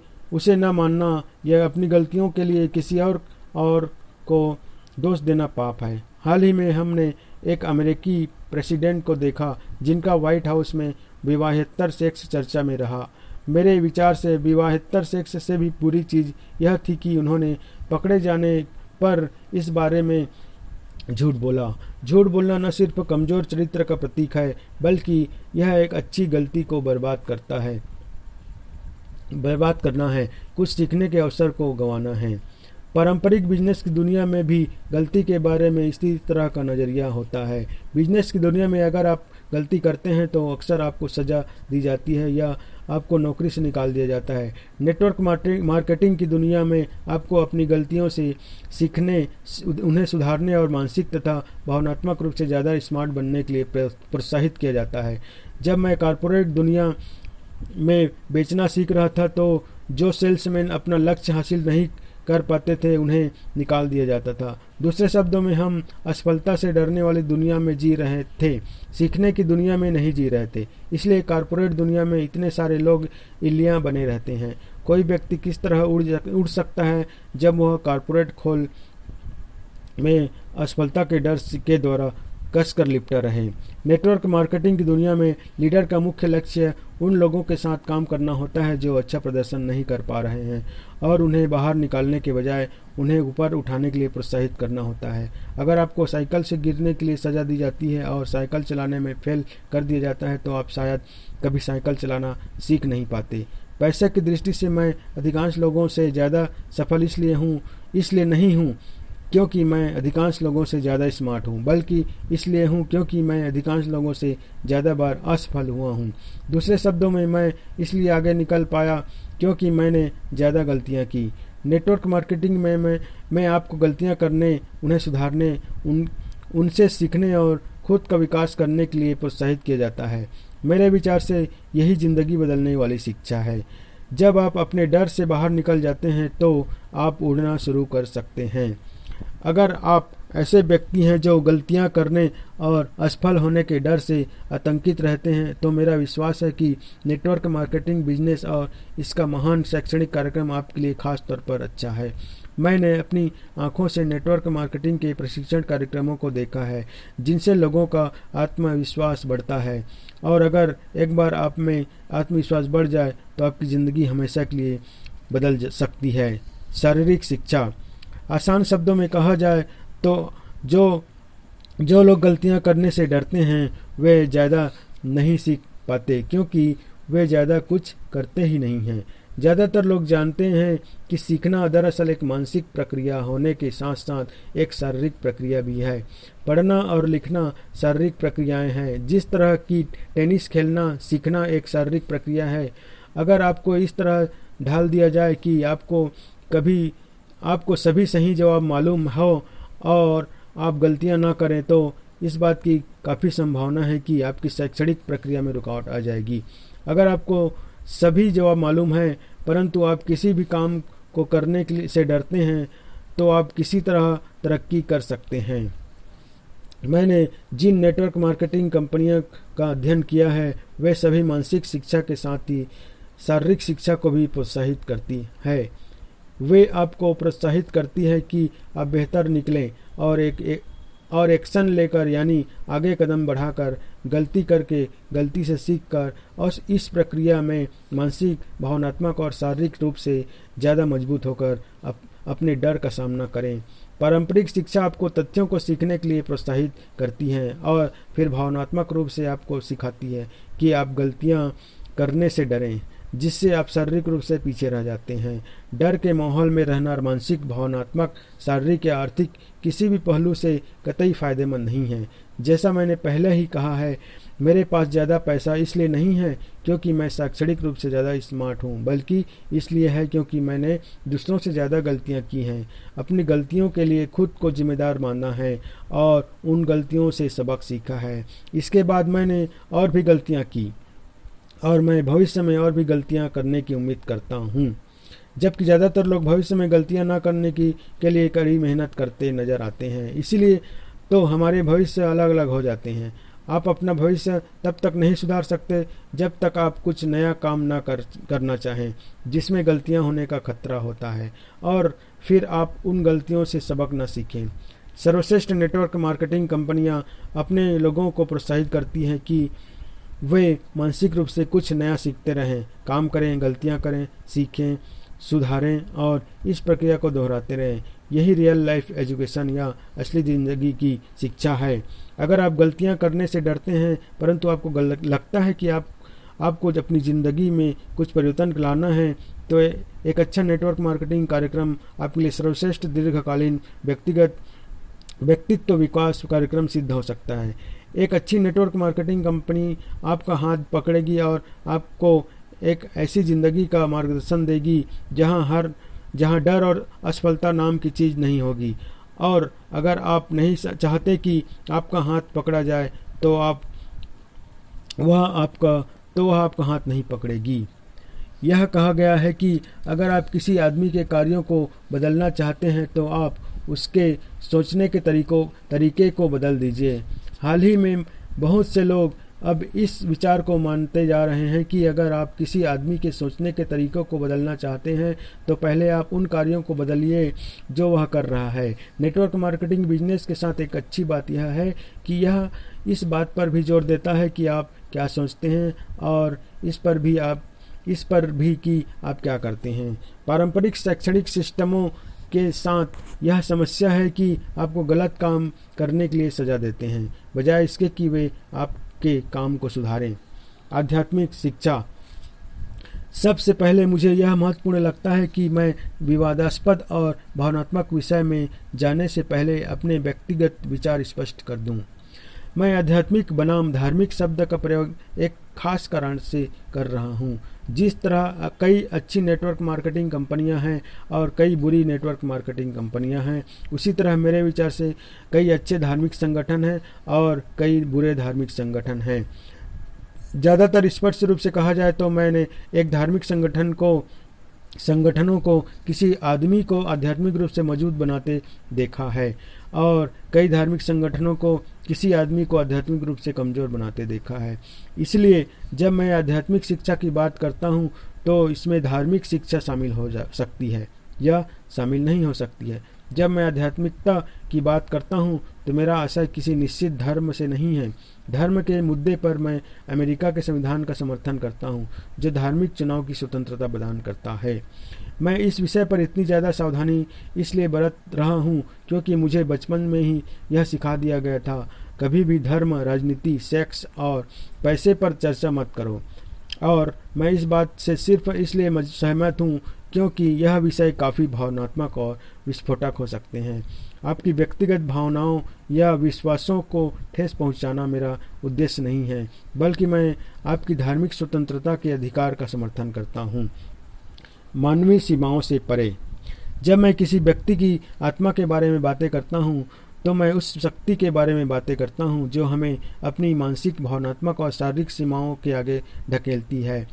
न मानना या अपनी गलतियों के लिए किसी और को दोष देना पाप है। हाल ही में हमने एक अमेरिकी प्रेसिडेंट को देखा जिनका व्हाइट हाउस में विवाहेतर सेक्स चर्चा में रहा। मेरे विचार से विवाहेतर सेक्स से भी बुरी चीज़ यह थी कि उन्होंने पकड़े जाने पर इस बारे में झूठ बोला। झूठ बोलना न सिर्फ कमज़ोर चरित्र का प्रतीक है, बल्कि यह एक अच्छी गलती को बर्बाद करना है, कुछ सीखने के अवसर को गंवाना है। पारंपरिक बिजनेस की दुनिया में भी गलती के बारे में इसी तरह का नज़रिया होता है। बिजनेस की दुनिया में अगर आप गलती करते हैं तो अक्सर आपको सज़ा दी जाती है या आपको नौकरी से निकाल दिया जाता है। नेटवर्क मार्केटिंग की दुनिया में आपको अपनी गलतियों से सीखने, उन्हें सुधारने और मानसिक तथा भावनात्मक रूप से ज़्यादा स्मार्ट बनने के लिए प्रोत्साहित किया जाता है। जब मैं कॉर्पोरेट दुनिया में बेचना सीख रहा था तो जो सेल्समैन अपना लक्ष्य हासिल नहीं कर पाते थे उन्हें निकाल दिया जाता था। दूसरे शब्दों में, हम असफलता से डरने वाली दुनिया में जी रहे थे, सीखने की दुनिया में नहीं जी रहे थे। इसलिए कॉर्पोरेट दुनिया में इतने सारे लोग इल्लियां बने रहते हैं। कोई व्यक्ति किस तरह उड़ सकता है जब वह कॉर्पोरेट खोल में असफलता के डर के द्वारा कसकर लिपटा रहे। नेटवर्क मार्केटिंग की दुनिया में लीडर का मुख्य लक्ष्य उन लोगों के साथ काम करना होता है जो अच्छा प्रदर्शन नहीं कर पा रहे हैं और उन्हें बाहर निकालने के बजाय उन्हें ऊपर उठाने के लिए प्रोत्साहित करना होता है। अगर आपको साइकिल से गिरने के लिए सज़ा दी जाती है और साइकिल चलाने में फेल कर दिया जाता है तो आप शायद कभी साइकिल चलाना सीख नहीं पाते। पैसे की दृष्टि से मैं अधिकांश लोगों से ज़्यादा सफल इसलिए नहीं हूँ क्योंकि मैं अधिकांश लोगों से ज़्यादा स्मार्ट हूँ, बल्कि इसलिए हूँ क्योंकि मैं अधिकांश लोगों से ज़्यादा बार असफल हुआ हूँ। दूसरे शब्दों में, मैं इसलिए आगे निकल पाया क्योंकि मैंने ज़्यादा गलतियाँ की। नेटवर्क मार्केटिंग में मैं आपको गलतियाँ करने, उन्हें सुधारने, उनसे सीखने और खुद का विकास करने के लिए प्रोत्साहित किया जाता है। मेरे विचार से यही ज़िंदगी बदलने वाली शिक्षा है। जब आप अपने डर से बाहर निकल जाते हैं तो आप उड़ना शुरू कर सकते हैं। अगर आप ऐसे व्यक्ति हैं जो गलतियां करने और असफल होने के डर से आतंकित रहते हैं तो मेरा विश्वास है कि नेटवर्क मार्केटिंग बिजनेस और इसका महान शैक्षणिक कार्यक्रम आपके लिए खास तौर पर अच्छा है। मैंने अपनी आंखों से नेटवर्क मार्केटिंग के प्रशिक्षण कार्यक्रमों को देखा है जिनसे लोगों का आत्मविश्वास बढ़ता है, और अगर एक बार आप में आत्मविश्वास बढ़ जाए तो आपकी ज़िंदगी हमेशा के लिए बदल सकती है। शारीरिक शिक्षा, आसान शब्दों में कहा जाए तो जो लोग गलतियां करने से डरते हैं वे ज़्यादा नहीं सीख पाते क्योंकि वे ज़्यादा कुछ करते ही नहीं हैं। ज़्यादातर लोग जानते हैं कि सीखना दरअसल एक मानसिक प्रक्रिया होने के साथ साथ एक शारीरिक प्रक्रिया भी है। पढ़ना और लिखना शारीरिक प्रक्रियाएं हैं। जिस तरह की टेनिस खेलना सीखना एक शारीरिक प्रक्रिया है। अगर आपको इस तरह ढाल दिया जाए कि आपको सभी सही जवाब मालूम हो और आप गलतियां ना करें तो इस बात की काफ़ी संभावना है कि आपकी शैक्षणिक प्रक्रिया में रुकावट आ जाएगी। अगर आपको सभी जवाब मालूम है परंतु आप किसी भी काम को करने के लिए से डरते हैं तो आप किसी तरह तरक्की कर सकते हैं। मैंने जिन नेटवर्क मार्केटिंग कंपनियों का अध्ययन किया है वे सभी मानसिक शिक्षा के साथ ही शारीरिक शिक्षा को भी प्रोत्साहित करती है। वे आपको प्रोत्साहित करती है कि आप बेहतर निकलें और एक्शन लेकर, यानी आगे कदम बढ़ाकर, गलती करके, गलती से सीखकर और इस प्रक्रिया में मानसिक, भावनात्मक और शारीरिक रूप से ज़्यादा मजबूत होकर अपने डर का सामना करें। पारंपरिक शिक्षा आपको तथ्यों को सीखने के लिए प्रोत्साहित करती है और फिर भावनात्मक रूप से आपको सिखाती है कि आप गलतियां करने से डरें। जिससे आप शारीरिक रूप से पीछे रह जाते हैं। डर के माहौल में रहना मानसिक, भावनात्मक, शारीरिक या आर्थिक किसी भी पहलू से कतई फायदेमंद नहीं है। जैसा मैंने पहले ही कहा है, मेरे पास ज़्यादा पैसा इसलिए नहीं है क्योंकि मैं शैक्षणिक रूप से ज़्यादा स्मार्ट हूँ, बल्कि इसलिए है क्योंकि मैंने दूसरों से ज़्यादा गलतियाँ की हैं। अपनी गलतियों के लिए खुद को जिम्मेदार माना है और उन गलतियों से सबक सीखा है। इसके बाद मैंने और भी गलतियाँ की और मैं भविष्य में और भी गलतियाँ करने की उम्मीद करता हूँ। जबकि ज़्यादातर लोग भविष्य में गलतियाँ न करने के लिए कड़ी मेहनत करते नजर आते हैं। इसीलिए तो हमारे भविष्य अलग अलग हो जाते हैं। आप अपना भविष्य तब तक नहीं सुधार सकते जब तक आप कुछ नया काम ना करना चाहें जिसमें गलतियां होने का खतरा होता है, और फिर आप उन गलतियों से सबक न सीखें। सर्वश्रेष्ठ नेटवर्क मार्केटिंग कंपनियां अपने लोगों को प्रोत्साहित करती हैं कि वे मानसिक रूप से कुछ नया सीखते रहें, काम करें, गलतियां करें, सीखें, सुधारें और इस प्रक्रिया को दोहराते रहें। यही रियल लाइफ एजुकेशन या असली ज़िंदगी की शिक्षा है। अगर आप गलतियां करने से डरते हैं परंतु आपको लगता है कि आपको अपनी ज़िंदगी में कुछ परिवर्तन लाना है, तो एक अच्छा नेटवर्क मार्केटिंग कार्यक्रम आपके लिए सर्वश्रेष्ठ दीर्घकालीन व्यक्तित्व विकास कार्यक्रम सिद्ध हो सकता है। एक अच्छी नेटवर्क मार्केटिंग कंपनी आपका हाथ पकड़ेगी और आपको एक ऐसी ज़िंदगी का मार्गदर्शन देगी जहां डर और असफलता नाम की चीज़ नहीं होगी। और अगर आप नहीं चाहते कि आपका हाथ पकड़ा जाए तो वह आपका हाथ नहीं पकड़ेगी। यह कहा गया है कि अगर आप किसी आदमी के कार्यों को बदलना चाहते हैं तो आप उसके सोचने के तरीके को बदल दीजिए। हाल ही में बहुत से लोग अब इस विचार को मानते जा रहे हैं कि अगर आप किसी आदमी के सोचने के तरीकों को बदलना चाहते हैं तो पहले आप उन कार्यों को बदलिए जो वह कर रहा है। नेटवर्क मार्केटिंग बिजनेस के साथ एक अच्छी बात यह है कि यह इस बात पर भी जोर देता है कि आप क्या सोचते हैं और इस पर भी कि आप क्या करते हैं। पारंपरिक शैक्षणिक सिस्टमों के साथ यह समस्या है कि आपको गलत काम करने के लिए सजा देते हैं बजाय इसके कि वे आपके काम को सुधारें। आध्यात्मिक शिक्षा। सबसे पहले मुझे यह महत्वपूर्ण लगता है कि मैं विवादास्पद और भावनात्मक विषय में जाने से पहले अपने व्यक्तिगत विचार स्पष्ट कर दूं। मैं आध्यात्मिक बनाम धार्मिक शब्द का प्रयोग एक खास कारण से कर रहा हूं। जिस तरह कई अच्छी नेटवर्क मार्केटिंग कंपनियां हैं और कई बुरी नेटवर्क मार्केटिंग कंपनियां हैं, उसी तरह मेरे विचार से कई अच्छे धार्मिक संगठन हैं और कई बुरे धार्मिक संगठन हैं। ज़्यादातर स्पष्ट रूप से कहा जाए तो मैंने एक धार्मिक संगठनों को किसी आदमी को आध्यात्मिक रूप से मजबूत बनाते देखा है और कई धार्मिक संगठनों को किसी आदमी को आध्यात्मिक रूप से कमज़ोर बनाते देखा है। इसलिए जब मैं आध्यात्मिक शिक्षा की बात करता हूँ तो इसमें धार्मिक शिक्षा शामिल हो सकती है या शामिल नहीं हो सकती है। जब मैं आध्यात्मिकता की बात करता हूँ तो मेरा आशय किसी निश्चित धर्म से नहीं है। धर्म के मुद्दे पर मैं अमेरिका के संविधान का समर्थन करता हूँ जो धार्मिक चुनाव की स्वतंत्रता प्रदान करता है। मैं इस विषय पर इतनी ज़्यादा सावधानी इसलिए बरत रहा हूँ क्योंकि मुझे बचपन में ही यह सिखा दिया गया था, कभी भी धर्म, राजनीति, सेक्स और पैसे पर चर्चा मत करो। और मैं इस बात से सिर्फ इसलिए सहमत हूँ क्योंकि यह विषय काफ़ी भावनात्मक और विस्फोटक हो सकते हैं। आपकी व्यक्तिगत भावनाओं या विश्वासों को ठेस पहुंचाना मेरा उद्देश्य नहीं है, बल्कि मैं आपकी धार्मिक स्वतंत्रता के अधिकार का समर्थन करता हूं। मानवीय सीमाओं से परे। जब मैं किसी व्यक्ति की आत्मा के बारे में बातें करता हूं तो मैं उस शक्ति के बारे में बातें करता हूं जो हमें अपनी मानसिक, भावनात्मक और शारीरिक सीमाओं के आगे धकेलती है।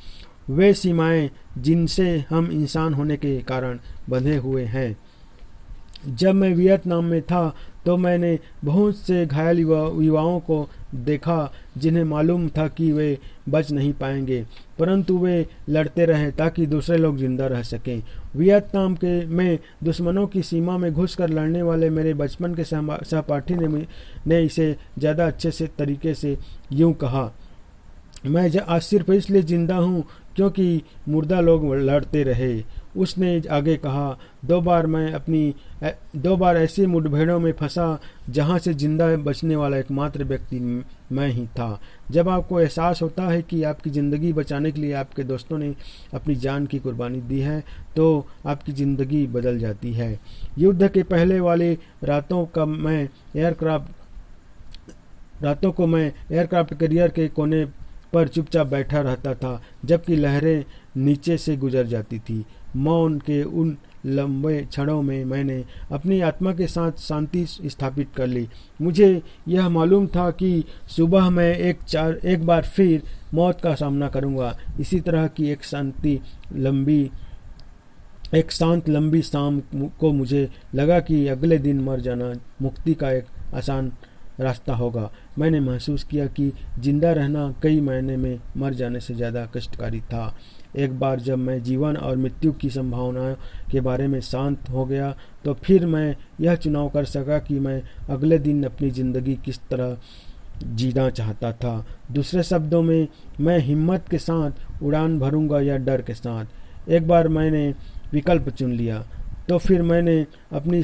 वे सीमाएं जिनसे हम इंसान होने के कारण बंधे हुए हैं। जब मैं वियतनाम में था तो मैंने बहुत से घायल युवाओं को देखा जिन्हें मालूम था कि वे बच नहीं पाएंगे, परंतु वे लड़ते रहे ताकि दूसरे लोग जिंदा रह सकें। वियतनाम में दुश्मनों की सीमा में घुसकर लड़ने वाले मेरे बचपन के सहपाठी ने इसे ज़्यादा अच्छे तरीके से यूँ कहा, मैं आज सिर्फ इसलिए जिंदा हूँ क्योंकि मुर्दा लोग लड़ते रहे। उसने आगे कहा, 2 बार ऐसी मुठभेड़ों में फंसा जहां से जिंदा बचने वाला एकमात्र व्यक्ति मैं ही था। जब आपको एहसास होता है कि आपकी ज़िंदगी बचाने के लिए आपके दोस्तों ने अपनी जान की कुर्बानी दी है तो आपकी ज़िंदगी बदल जाती है। युद्ध के पहले वाली रातों को मैं एयरक्राफ्ट कैरियर के कोने पर चुपचाप बैठा रहता था जबकि लहरें नीचे से गुजर जाती थी। मौन के उन लंबे क्षणों में मैंने अपनी आत्मा के साथ शांति स्थापित कर ली। मुझे यह मालूम था कि सुबह मैं एक बार फिर मौत का सामना करूंगा। इसी तरह की एक शांत लंबी शाम को मुझे लगा कि अगले दिन मर जाना मुक्ति का एक आसान रास्ता होगा। मैंने महसूस किया कि जिंदा रहना कई महीने में मर जाने से ज़्यादा कष्टकारी था। एक बार जब मैं जीवन और मृत्यु की संभावनाओं के बारे में शांत हो गया तो फिर मैं यह चुनाव कर सका कि मैं अगले दिन अपनी ज़िंदगी किस तरह जीना चाहता था। दूसरे शब्दों में, मैं हिम्मत के साथ उड़ान भरूंगा या डर के साथ। एक बार मैंने विकल्प चुन लिया तो फिर मैंने अपनी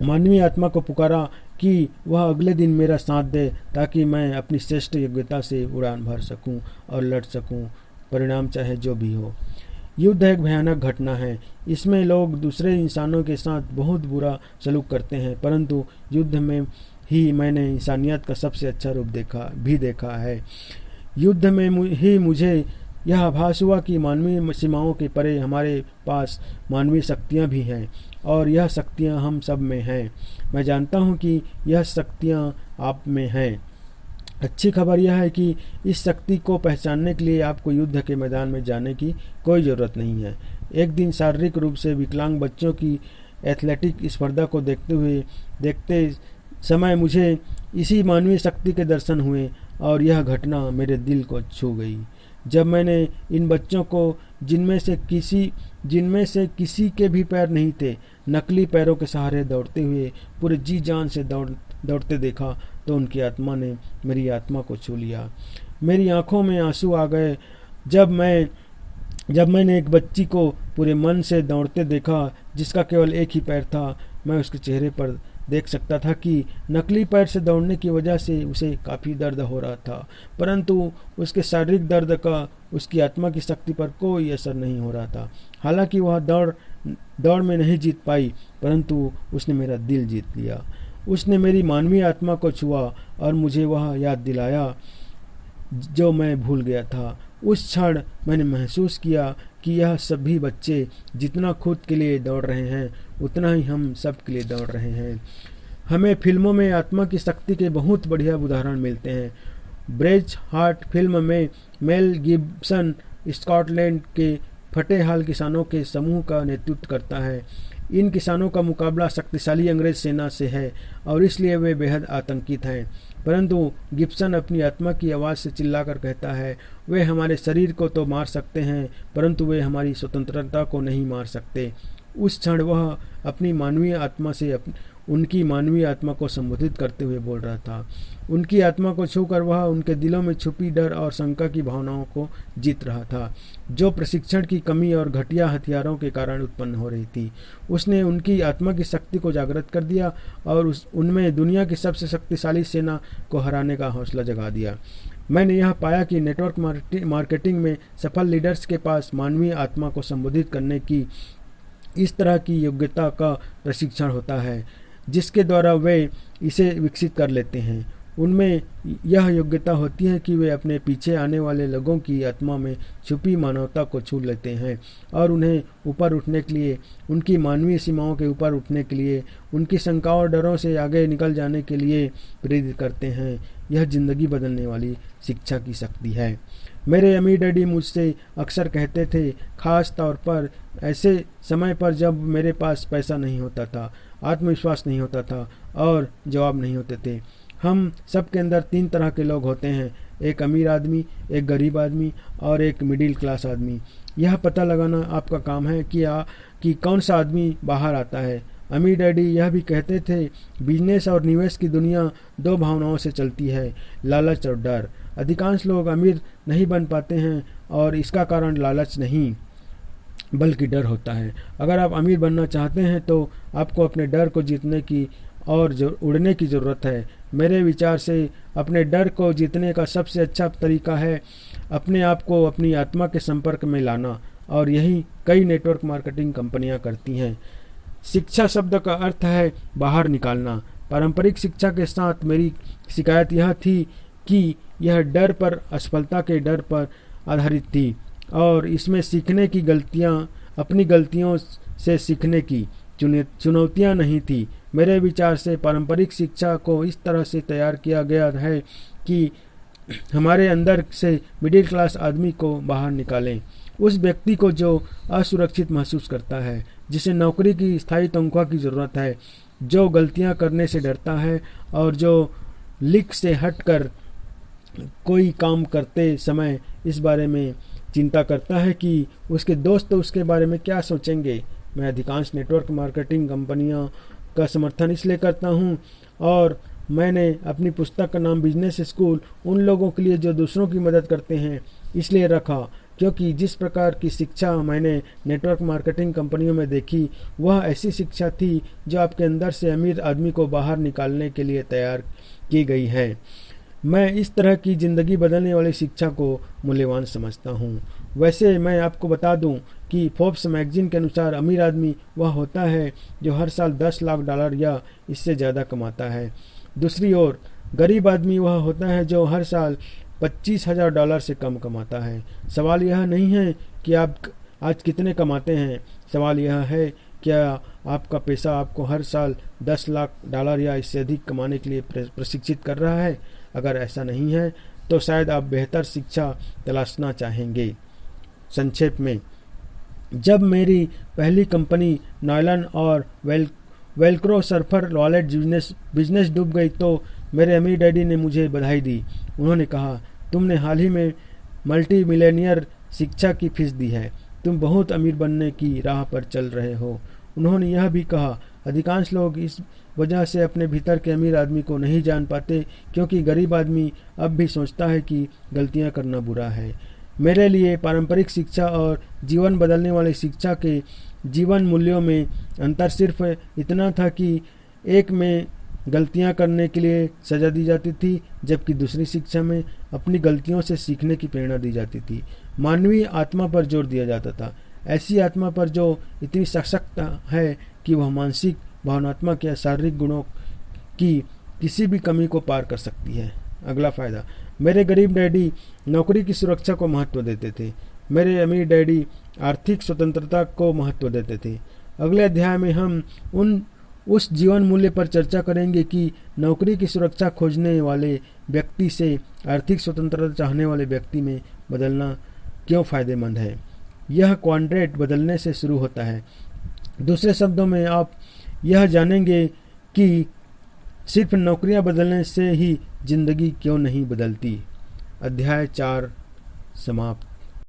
मानवीय आत्मा को पुकारा कि वह अगले दिन मेरा साथ दे ताकि मैं अपनी श्रेष्ठ योग्यता से उड़ान भर सकूं और लड़ सकूं, परिणाम चाहे जो भी हो। युद्ध एक भयानक घटना है। इसमें लोग दूसरे इंसानों के साथ बहुत बुरा सलूक करते हैं, परंतु युद्ध में ही मैंने इंसानियत का सबसे अच्छा रूप देखा है। युद्ध में ही मुझे यह आभास हुआ कि मानवीय सीमाओं के परे हमारे पास मानवीय शक्तियाँ भी हैं और यह शक्तियाँ हम सब में हैं। मैं जानता हूँ कि यह शक्तियाँ आप में हैं। अच्छी खबर यह है कि इस शक्ति को पहचानने के लिए आपको युद्ध के मैदान में जाने की कोई ज़रूरत नहीं है। एक दिन शारीरिक रूप से विकलांग बच्चों की एथलेटिक स्पर्धा को देखते समय मुझे इसी मानवीय शक्ति के दर्शन हुए और यह घटना मेरे दिल को छू गई। जब मैंने इन बच्चों को, जिनमें से किसी के भी पैर नहीं थे, नकली पैरों के सहारे दौड़ते हुए पूरे जी जान से दौड़ते देखा तो उनकी आत्मा ने मेरी आत्मा को छू लिया। मेरी आंखों में आंसू आ गए जब मैंने एक बच्ची को पूरे मन से दौड़ते देखा जिसका केवल एक ही पैर था। मैं उसके चेहरे पर देख सकता था कि नकली पैर से दौड़ने की वजह से उसे काफ़ी दर्द हो रहा था, परंतु उसके शारीरिक दर्द का उसकी आत्मा की शक्ति पर कोई असर नहीं हो रहा था। हालांकि वह दौड़ में नहीं जीत पाई, परंतु उसने मेरा दिल जीत लिया। उसने मेरी मानवीय आत्मा को छुआ और मुझे वह याद दिलाया जो मैं भूल गया था। उस क्षण मैंने महसूस किया कि यह सभी बच्चे जितना खुद के लिए दौड़ रहे हैं उतना ही हम सब के लिए दौड़ रहे हैं। हमें फिल्मों में आत्मा की शक्ति के बहुत बढ़िया उदाहरण मिलते हैं। ब्रेज हार्ट फिल्म में मेल गिब्सन स्कॉटलैंड के फटेहाल किसानों के समूह का नेतृत्व करता है। इन किसानों का मुकाबला शक्तिशाली अंग्रेज सेना से है और इसलिए वे बेहद आतंकित हैं, परंतु गिब्सन अपनी आत्मा की आवाज़ से चिल्लाकर कहता है, वे हमारे शरीर को तो मार सकते हैं परंतु वे हमारी स्वतंत्रता को नहीं मार सकते। उस क्षण वह अपनी मानवीय आत्मा से उनकी मानवीय आत्मा को संबोधित करते हुए बोल रहा था। उनकी आत्मा को छूकर वह उनके दिलों में छुपी डर और शंका की भावनाओं को जीत रहा था, जो प्रशिक्षण की कमी और घटिया हथियारों के कारण उत्पन्न हो रही थी। उसने उनकी आत्मा की शक्ति को जागृत कर दिया और उनमें दुनिया की सबसे शक्तिशाली सेना को हराने का हौसला जगा दिया। मैंने यह पाया कि नेटवर्क मार्केटिंग में सफल लीडर्स के पास मानवीय आत्मा को संबोधित करने की इस तरह की योग्यता का प्रशिक्षण होता है जिसके द्वारा वे इसे विकसित कर लेते हैं। उनमें यह योग्यता होती है कि वे अपने पीछे आने वाले लोगों की आत्मा में छुपी मानवता को छू लेते हैं और उन्हें ऊपर उठने के लिए, उनकी मानवीय सीमाओं के ऊपर उठने के लिए, उनकी शंकाओं और डरों से आगे निकल जाने के लिए प्रेरित करते हैं। यह जिंदगी बदलने वाली शिक्षा की शक्ति है। मेरे अमीर डैडी मुझसे अक्सर कहते थे, खास तौर पर ऐसे समय पर जब मेरे पास पैसा नहीं होता था, आत्मविश्वास नहीं होता था और जवाब नहीं होते थे। हम सब के अंदर 3 तरह के लोग होते हैं, एक अमीर आदमी, एक गरीब आदमी और एक मिडिल क्लास आदमी। यह पता लगाना आपका काम है कि कौन सा आदमी बाहर आता है। अमीर डैडी यह भी कहते थे, बिजनेस और निवेश की दुनिया 2 भावनाओं से चलती है, लालच और डर। अधिकांश लोग अमीर नहीं बन पाते हैं और इसका कारण लालच नहीं बल्कि डर होता है। अगर आप अमीर बनना चाहते हैं तो आपको अपने डर को जीतने की और उड़ने की ज़रूरत है। मेरे विचार से अपने डर को जीतने का सबसे अच्छा तरीका है अपने आप को अपनी आत्मा के संपर्क में लाना, और यही कई नेटवर्क मार्केटिंग कंपनियां करती हैं। शिक्षा शब्द का अर्थ है बाहर निकालना। पारंपरिक शिक्षा के साथ मेरी शिकायत यह थी कि यह डर पर, असफलता के डर पर आधारित थी, और इसमें सीखने की गलतियां, अपनी गलतियों से सीखने की चुनौतियां नहीं थी। मेरे विचार से पारंपरिक शिक्षा को इस तरह से तैयार किया गया है कि हमारे अंदर से मिडिल क्लास आदमी को बाहर निकालें, उस व्यक्ति को जो असुरक्षित महसूस करता है, जिसे नौकरी की स्थायी तनख्वाह की ज़रूरत है, जो गलतियां करने से डरता है और जो लीक से हटकर कोई काम करते समय इस बारे में चिंता करता है कि उसके दोस्त उसके बारे में क्या सोचेंगे। मैं अधिकांश नेटवर्क मार्केटिंग कंपनियों का समर्थन इसलिए करता हूं, और मैंने अपनी पुस्तक का नाम बिजनेस स्कूल उन लोगों के लिए जो दूसरों की मदद करते हैं इसलिए रखा, क्योंकि जिस प्रकार की शिक्षा मैंने नेटवर्क मार्केटिंग कंपनियों में देखी वह ऐसी शिक्षा थी जो आपके अंदर से अमीर आदमी को बाहर निकालने के लिए तैयार की गई है। मैं इस तरह की ज़िंदगी बदलने वाली शिक्षा को मूल्यवान समझता हूँ। वैसे मैं आपको बता दूं कि फोर्ब्स मैगजीन के अनुसार अमीर आदमी वह होता है जो हर साल $10 लाख या इससे ज़्यादा कमाता है। दूसरी ओर गरीब आदमी वह होता है जो हर साल $25,000 से कम कमाता है। सवाल यह नहीं है कि आप आज कितने कमाते हैं, सवाल यह है क्या आपका पैसा आपको हर साल $10 लाख या इससे अधिक कमाने के लिए प्रशिक्षित कर रहा है। अगर ऐसा नहीं है तो शायद आप बेहतर शिक्षा तलाशना चाहेंगे। संक्षेप में, जब मेरी पहली कंपनी नायलॉन और वेलक्रो सर्फर वॉलेट बिजनेस डूब गई तो मेरे अमीर डैडी ने मुझे बधाई दी। उन्होंने कहा, तुमने हाल ही में मल्टी मिलेनियर शिक्षा की फीस दी है, तुम बहुत अमीर बनने की राह पर चल रहे हो। उन्होंने यह भी कहा, अधिकांश लोग इस वजह से अपने भीतर के अमीर आदमी को नहीं जान पाते क्योंकि गरीब आदमी अब भी सोचता है कि गलतियां करना बुरा है। मेरे लिए पारंपरिक शिक्षा और जीवन बदलने वाली शिक्षा के जीवन मूल्यों में अंतर सिर्फ इतना था कि एक में गलतियां करने के लिए सजा दी जाती थी, जबकि दूसरी शिक्षा में अपनी गलतियों से सीखने की प्रेरणा दी जाती थी। मानवीय आत्मा पर जोर दिया जाता था, ऐसी आत्मा पर जो इतनी सशक्त है कि वह मानसिक, भावनात्मक या शारीरिक गुणों की किसी भी कमी को पार कर सकती है। अगला फायदा, मेरे गरीब डैडी नौकरी की सुरक्षा को महत्व देते थे, मेरे अमीर डैडी आर्थिक स्वतंत्रता को महत्व देते थे। अगले अध्याय में हम उस जीवन मूल्य पर चर्चा करेंगे कि नौकरी की सुरक्षा खोजने वाले व्यक्ति से आर्थिक स्वतंत्रता चाहने वाले व्यक्ति में बदलना क्यों फायदेमंद है। यह क्वाड्रेंट बदलने से शुरू होता है। दूसरे शब्दों में आप यह जानेंगे कि सिर्फ नौकरियां बदलने से ही जिंदगी क्यों नहीं बदलती। अध्याय 4 समाप्त।